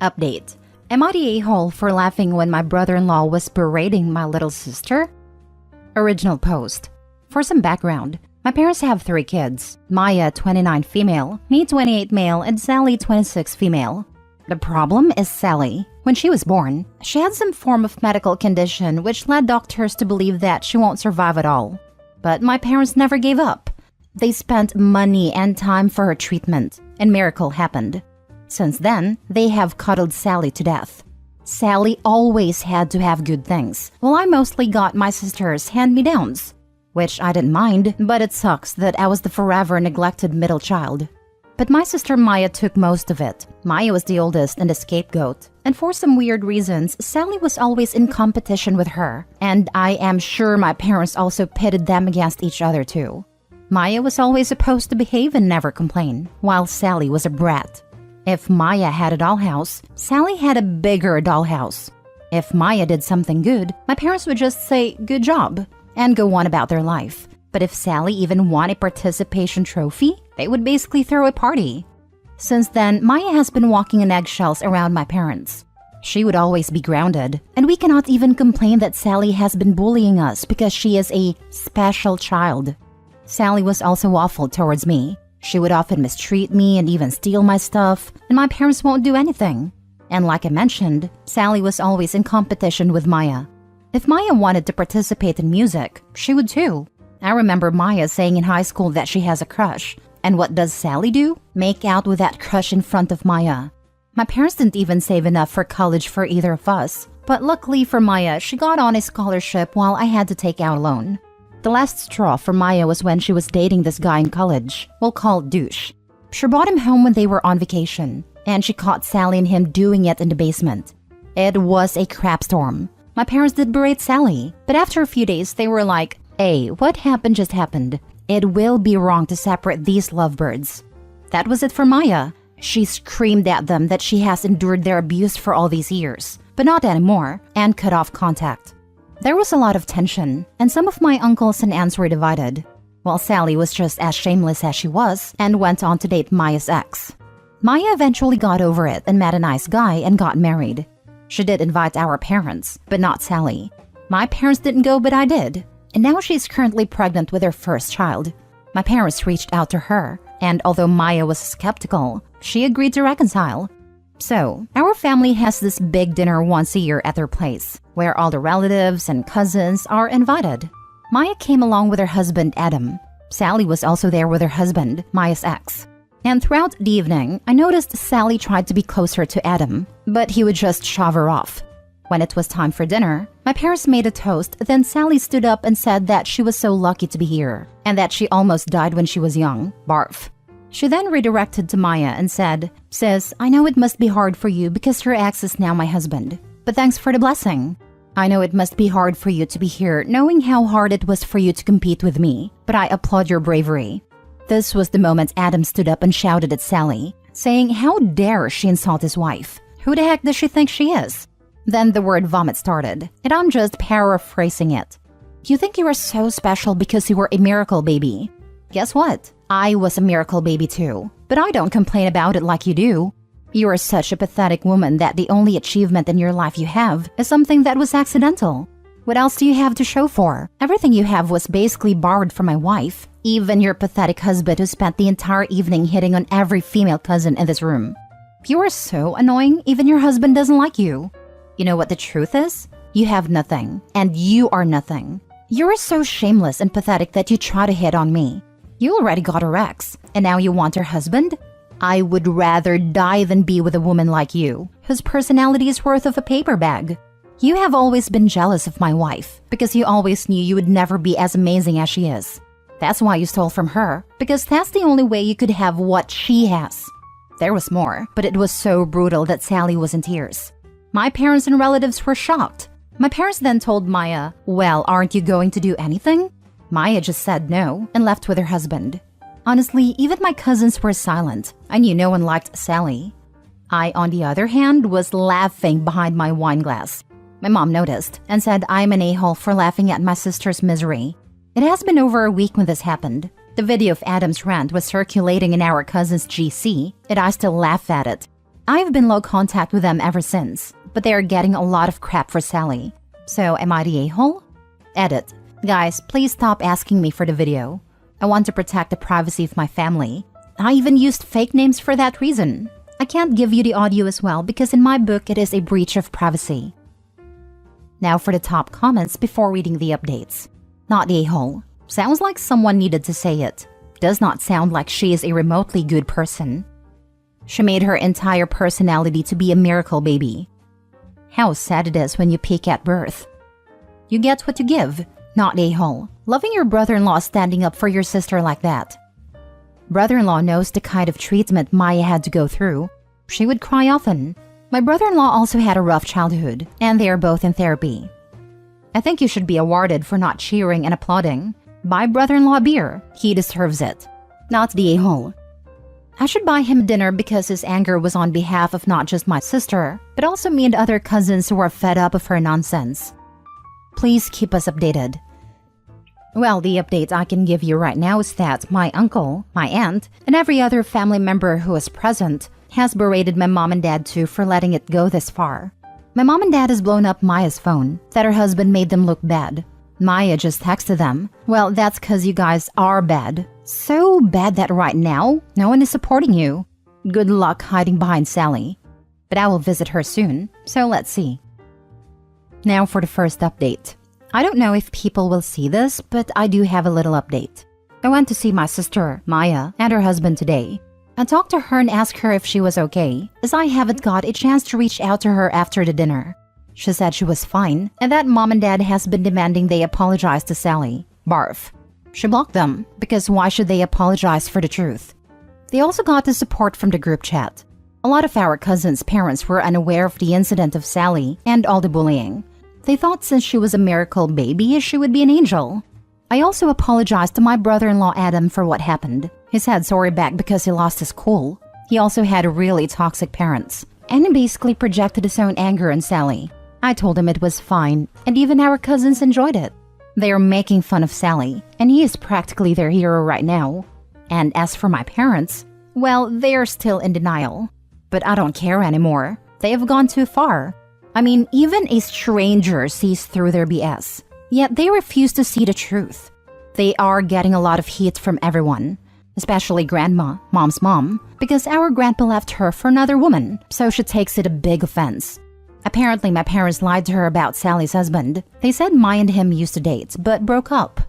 Update. Am I the a-hole for laughing when my brother-in-law was berating my little sister? Original post. For some background, my parents have 3 kids. Maya, 29 female, me 28 male, and Sally, 26 female. The problem is Sally. When she was born, she had some form of medical condition which led doctors to believe that she won't survive at all. But my parents never gave up. They spent money and time for her treatment, and miracle happened. Since then, they have cuddled Sally to death. Sally always had to have good things, while I mostly got my sister's hand-me-downs, which I didn't mind, but it sucks that I was the forever neglected middle child. But my sister Maya took most of it. Maya was the oldest and the scapegoat, and for some weird reasons, Sally was always in competition with her, and I am sure my parents also pitted them against each other too. Maya was always supposed to behave and never complain, while Sally was a brat. If Maya had a dollhouse, Sally had a bigger dollhouse. If Maya did something good, my parents would just say, "Good job," and go on about their life. But if Sally even won a participation trophy, they would basically throw a party. Since then, Maya has been walking on eggshells around my parents. She would always be grounded, and we cannot even complain that Sally has been bullying us because she is a special child. Sally was also awful towards me. She would often mistreat me and even steal my stuff, and my parents won't do anything. And like I mentioned, Sally was always in competition with Maya. If Maya wanted to participate in music, she would too. I remember Maya saying in high school that she has a crush. And what does Sally do? Make out with that crush in front of Maya. My parents didn't even save enough for college for either of us. But luckily for Maya, she got on a scholarship while I had to take out a loan. The last straw for Maya was when she was dating this guy in college. We'll call it Douche. She brought him home when they were on vacation, and she caught Sally and him doing it in the basement. It was a crap storm. My parents did berate Sally, but after a few days they were like, "Hey, what happened just happened. It will be wrong to separate these lovebirds." That was it for Maya. She screamed at them that she has endured their abuse for all these years, but not anymore, and cut off contact. There was a lot of tension, and some of my uncles and aunts were divided, while Sally was just as shameless as she was and went on to date Maya's ex. Maya eventually got over it and met a nice guy and got married. She did invite our parents, but not Sally. My parents didn't go, but I did. And now she's currently pregnant with her first child. My parents reached out to her, and although Maya was skeptical, she agreed to reconcile. So, our family has this big dinner once a year at their place, where all the relatives and cousins are invited. Maya came along with her husband, Adam. Sally was also there with her husband, Maya's ex. And throughout the evening, I noticed Sally tried to be closer to Adam, but he would just shove her off. When it was time for dinner, my parents made a toast, then Sally stood up and said that she was so lucky to be here, and that she almost died when she was young. Barf. She then redirected to Maya and said, "Sis, I know it must be hard for you because your ex is now my husband, but thanks for the blessing. I know it must be hard for you to be here knowing how hard it was for you to compete with me, but I applaud your bravery." This was the moment Adam stood up and shouted at Sally, saying how dare she insult his wife. Who the heck does she think she is? Then the word vomit started, and I'm just paraphrasing it. You think you are so special because you were a miracle baby. Guess what? I was a miracle baby too, but I don't complain about it like you do. You are such a pathetic woman that the only achievement in your life you have is something that was accidental. What else do you have to show for? Everything you have was basically borrowed from my wife, even your pathetic husband who spent the entire evening hitting on every female cousin in this room. You are so annoying, even your husband doesn't like you. You know what the truth is? You have nothing, and you are nothing. You are so shameless and pathetic that you try to hit on me. You already got her ex, and now you want her husband? I would rather die than be with a woman like you, whose personality is worth of a paper bag. You have always been jealous of my wife, because you always knew you would never be as amazing as she is. That's why you stole from her, because that's the only way you could have what she has. There was more, but it was so brutal that Sally was in tears. My parents and relatives were shocked. My parents then told Maya, "Well, aren't you going to do anything?" Maya just said no and left with her husband. Honestly, even my cousins were silent. I knew no one liked Sally. I, on the other hand, was laughing behind my wine glass. My mom noticed and said I'm an a-hole for laughing at my sister's misery. It has been over a week when this happened. The video of Adam's rant was circulating in our cousin's GC, and I still laugh at it. I've been low contact with them ever since, but they are getting a lot of crap for Sally. So am I the a-hole? Edit. Guys, please stop asking me for the video. I want to protect the privacy of my family. I even used fake names for that reason. I can't give you the audio as well because in my book it is a breach of privacy. Now for the top comments before reading the updates. Not the a-hole. Sounds like someone needed to say it. Does not sound like she is a remotely good person. She made her entire personality to be a miracle baby. How sad it is when you peak at birth. You get what you give, not a-hole. Loving your brother-in-law standing up for your sister like that. Brother-in-law knows the kind of treatment Maya had to go through. She would cry often. My brother-in-law also had a rough childhood, and they are both in therapy. I think you should be awarded for not cheering and applauding. Buy brother-in-law beer. He deserves it. Not the a-hole. I should buy him dinner because his anger was on behalf of not just my sister, but also me and other cousins who are fed up of her nonsense. Please keep us updated. Well, the update I can give you right now is that my uncle, my aunt, and every other family member who was present has berated my mom and dad too for letting it go this far. My mom and dad has blown up Maya's phone, that her husband made them look bad. Maya just texted them, well, that's cause you guys are bad. So bad that right now, no one is supporting you. Good luck hiding behind Sally. But I will visit her soon, so let's see. Now for the first update. I don't know if people will see this, but I do have a little update. I went to see my sister, Maya, and her husband today. I talked to her and asked her if she was okay, as I haven't got a chance to reach out to her after the dinner. She said she was fine, and that mom and dad has been demanding they apologize to Sally. Barf. She blocked them, because why should they apologize for the truth? They also got the support from the group chat. A lot of our cousins' parents were unaware of the incident of Sally and all the bullying. They thought since she was a miracle baby, she would be an angel. I also apologized to my brother-in-law Adam for what happened. He said sorry back because he lost his cool. He also had really toxic parents, and he basically projected his own anger on Sally. I told him it was fine, and even our cousins enjoyed it. They are making fun of Sally, and he is practically their hero right now. And as for my parents, well, they are still in denial. But I don't care anymore. They have gone too far. I mean, even a stranger sees through their BS. Yet they refuse to see the truth. They are getting a lot of heat from everyone, especially Grandma, Mom's mom, because our grandpa left her for another woman, so she takes it a big offense. Apparently, my parents lied to her about Sally's husband. They said Maya and him used to date, but broke up.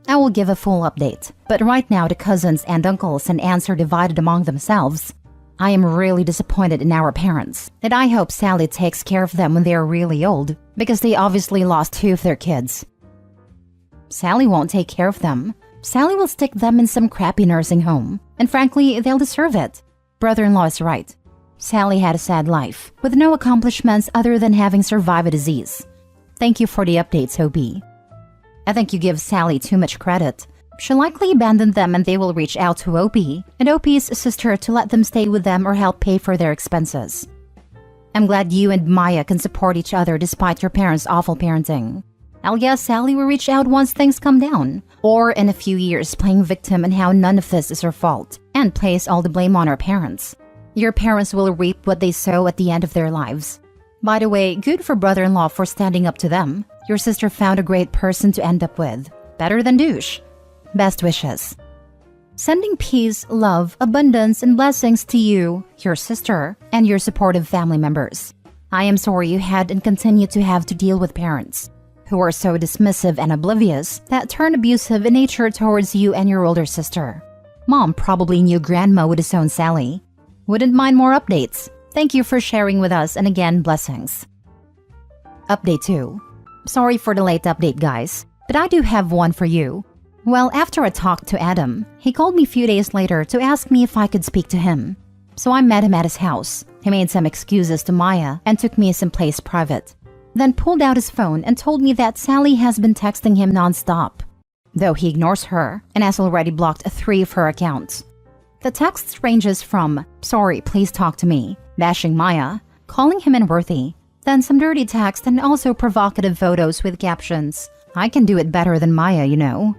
I will give a full update, but right now the cousins and uncles and aunts are divided among themselves. I am really disappointed in our parents, and I hope Sally takes care of them when they are really old, because they obviously lost 2 of their kids. Sally won't take care of them. Sally will stick them in some crappy nursing home, and frankly, they'll deserve it. Brother-in-law is right. Sally had a sad life, with no accomplishments other than having survived a disease. Thank you for the updates, OB. I think you give Sally too much credit. She'll likely abandon them and they will reach out to OP and OP's sister to let them stay with them or help pay for their expenses. I'm glad you and Maya can support each other despite your parents' awful parenting. I'll guess Sally will reach out once things calm down, or in a few years playing victim and how none of this is her fault, and place all the blame on her parents. Your parents will reap what they sow at the end of their lives. By the way, good for brother-in-law for standing up to them. Your sister found a great person to end up with. Better than douche. Best wishes. Sending peace, love, abundance, and blessings to you, your sister, and your supportive family members. I am sorry you had and continue to have to deal with parents who are so dismissive and oblivious that turn abusive in nature towards you and your older sister. Mom probably knew Grandma would disown Sally. Wouldn't mind more updates. Thank you for sharing with us, and again, blessings. Update 2. Sorry for the late update, guys, but I do have one for you. Well, after I talked to Adam, he called me a few days later to ask me if I could speak to him. So I met him at his house. He made some excuses to Maya and took me someplace private. Then pulled out his phone and told me that Sally has been texting him nonstop, though he ignores her and has already blocked 3 of her accounts. The text ranges from, sorry, please talk to me, bashing Maya, calling him unworthy, then some dirty text and also provocative photos with captions. I can do it better than Maya, you know.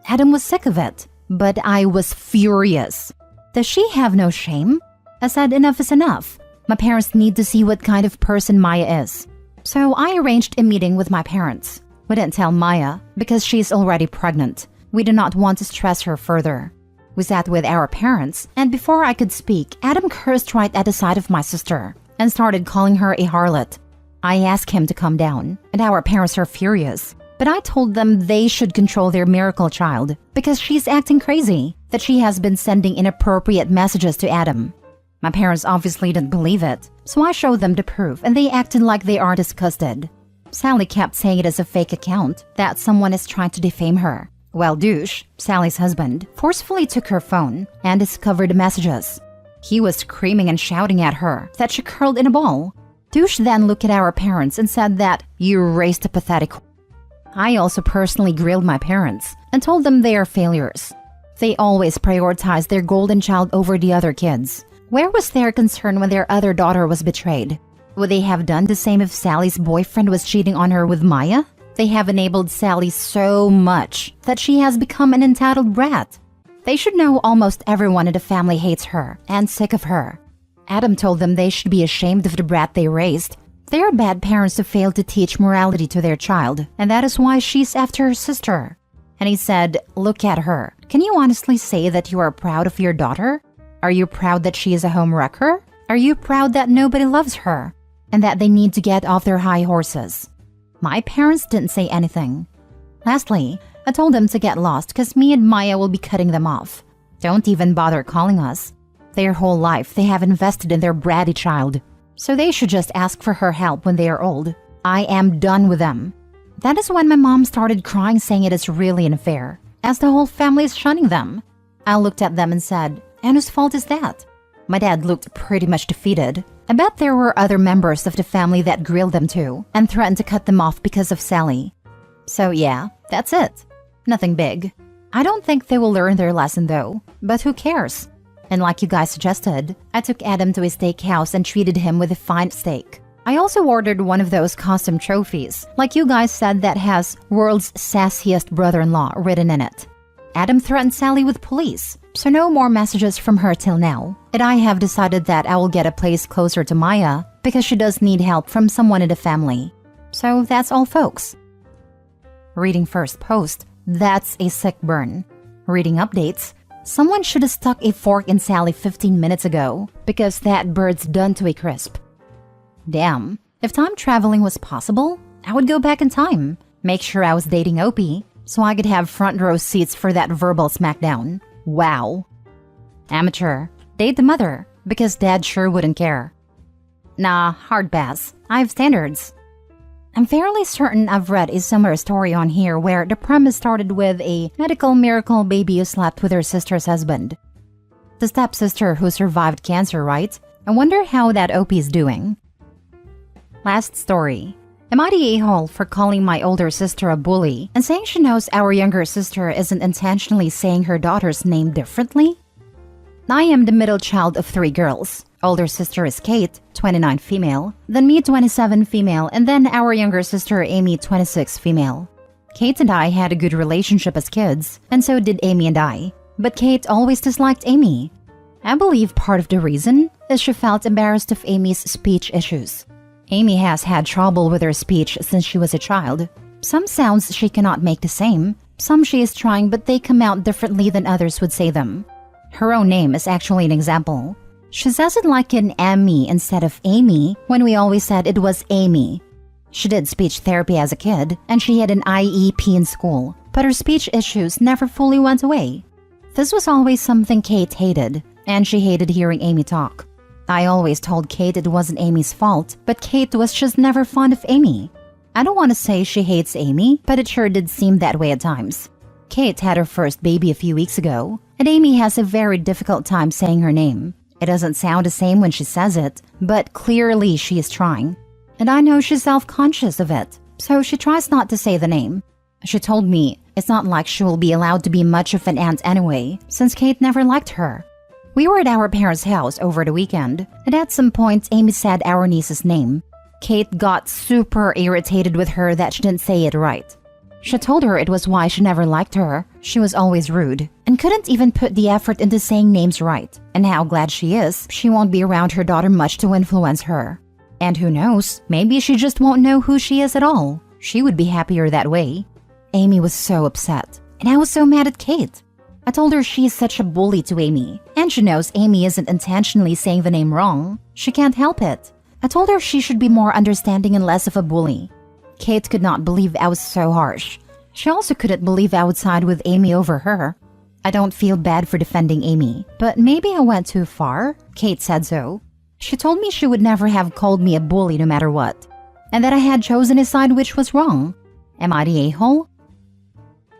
Adam was sick of it, but I was furious. Does she have no shame? I said enough is enough. My parents need to see what kind of person Maya is. So I arranged a meeting with my parents. We didn't tell Maya because she's already pregnant. We did not want to stress her further. We sat with our parents, and before I could speak, Adam cursed right at the sight of my sister and started calling her a harlot. I asked him to calm down, and our parents are furious. But I told them they should control their miracle child because she's acting crazy, that she has been sending inappropriate messages to Adam. My parents obviously didn't believe it, so I showed them the proof and they acted like they are disgusted. Sally kept saying it is a fake account, that someone is trying to defame her. Well, Douche, Sally's husband, forcefully took her phone and discovered the messages. He was screaming and shouting at her that she curled in a ball. Douche then looked at our parents and said that, "You raised a pathetic." I also personally grilled my parents and told them they are failures. They always prioritize their golden child over the other kids. Where was their concern when their other daughter was betrayed? Would they have done the same if Sally's boyfriend was cheating on her with Maya? They have enabled Sally so much that she has become an entitled brat. They should know almost everyone in the family hates her and sick of her. Adam told them they should be ashamed of the brat they raised. They are bad parents who failed to teach morality to their child, and that is why she's after her sister. And he said, "Look at her. Can you honestly say that you are proud of your daughter? Are you proud that she is a home wrecker? Are you proud that nobody loves her and that they need to get off their high horses?" My parents didn't say anything. Lastly, I told them to get lost because me and Maya will be cutting them off. Don't even bother calling us. Their whole life they have invested in their bratty child, so they should just ask for her help when they are old. I am done with them. That is when my mom started crying, saying it is really unfair, as the whole family is shunning them. I looked at them and said, "And whose fault is that?" My dad looked pretty much defeated. I bet there were other members of the family that grilled them too and threatened to cut them off because of Sally. So yeah, that's it. Nothing big. I don't think they will learn their lesson though, but who cares? And like you guys suggested, I took Adam to a steakhouse and treated him with a fine steak. I also ordered one of those custom trophies, like you guys said, that has "World's Sassiest Brother-in-Law" written in it. Adam threatened Sally with police, so no more messages from her till now. And I have decided that I will get a place closer to Maya because she does need help from someone in the family. So that's all, folks. Reading first post, that's a sick burn. Reading updates, someone should have stuck a fork in Sally 15 minutes ago because that bird's done to a crisp. Damn, if time traveling was possible, I would go back in time, make sure I was dating Opie, so I could have front row seats for that verbal smackdown. Wow. Amateur, date the mother, because dad sure wouldn't care. Nah, hard pass. I have standards. I'm fairly certain I've read a similar story on here where the premise started with a medical miracle baby who slept with her sister's husband. The stepsister who survived cancer, right? I wonder how that Opie's doing. Last story. Am I the a-hole for calling my older sister a bully and saying she knows our younger sister isn't intentionally saying her daughter's name differently? I am the middle child of 3 girls. Older sister is Kate, 29 female, then me 27 female, and then our younger sister Amy 26 female. Kate and I had a good relationship as kids, and so did Amy and I. But Kate always disliked Amy. I believe part of the reason is she felt embarrassed of Amy's speech issues. Amy has had trouble with her speech since she was a child. Some sounds she cannot make the same. Some she is trying, but they come out differently than others would say them. Her own name is actually an example. She says it like an Amy instead of Amy when we always said it was Amy. She did speech therapy as a kid, and she had an IEP in school, but her speech issues never fully went away. This was always something Kate hated, and she hated hearing Amy talk. I always told Kate it wasn't Amy's fault, but Kate was just never fond of Amy. I don't want to say she hates Amy, but it sure did seem that way at times. Kate had her first baby a few weeks ago, and Amy has a very difficult time saying her name. It doesn't sound the same when she says it, but clearly she is trying. And I know she's self-conscious of it, so she tries not to say the name. She told me it's not like she will be allowed to be much of an aunt anyway, since Kate never liked her. We were at our parents' house over the weekend, and at some point Amy said our niece's name. Kate got super irritated with her that she didn't say it right. She told her it was why she never liked her. She was always rude and couldn't even put the effort into saying names right. And how glad she is, she won't be around her daughter much to influence her. And who knows, maybe she just won't know who she is at all. She would be happier that way. Amy was so upset, and I was so mad at Kate. I told her she is such a bully to Amy, and she knows Amy isn't intentionally saying the name wrong. She can't help it. I told her she should be more understanding and less of a bully. Kate could not believe I was so harsh. She also couldn't believe I would side with Amy over her. I don't feel bad for defending Amy, but maybe I went too far. Kate said so. She told me she would never have called me a bully no matter what, and that I had chosen a side which was wrong. Am I the a-hole?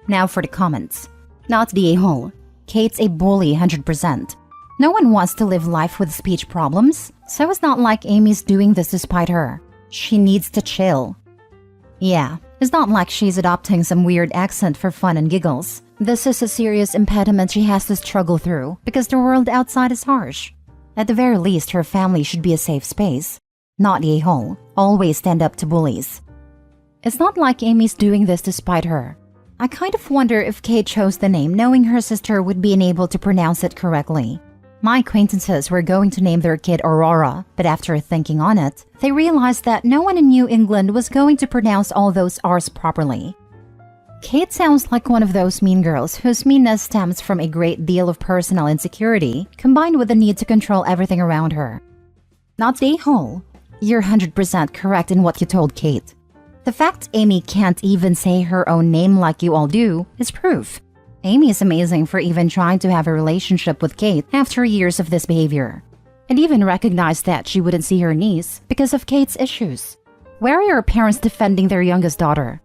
Now for the comments. Not the a-hole. Kate's a bully 100%. No one wants to live life with speech problems, so it's not like Amy's doing this to spite her. She needs to chill. Yeah, it's not like she's adopting some weird accent for fun and giggles. This is a serious impediment she has to struggle through because the world outside is harsh. At the very least, her family should be a safe space. Not the a-hole. Always stand up to bullies. It's not like Amy's doing this to spite her. I kind of wonder if Kate chose the name knowing her sister would be unable to pronounce it correctly. My acquaintances were going to name their kid Aurora, but after thinking on it, they realized that no one in New England was going to pronounce all those R's properly. Kate sounds like one of those mean girls whose meanness stems from a great deal of personal insecurity, combined with the need to control everything around her. Not the a-hole. You're 100% correct in what you told Kate. The fact Amy can't even say her own name like you all do is proof. Amy is amazing for even trying to have a relationship with Kate after years of this behavior. And even recognized that she wouldn't see her niece because of Kate's issues. Where are your parents defending their youngest daughter?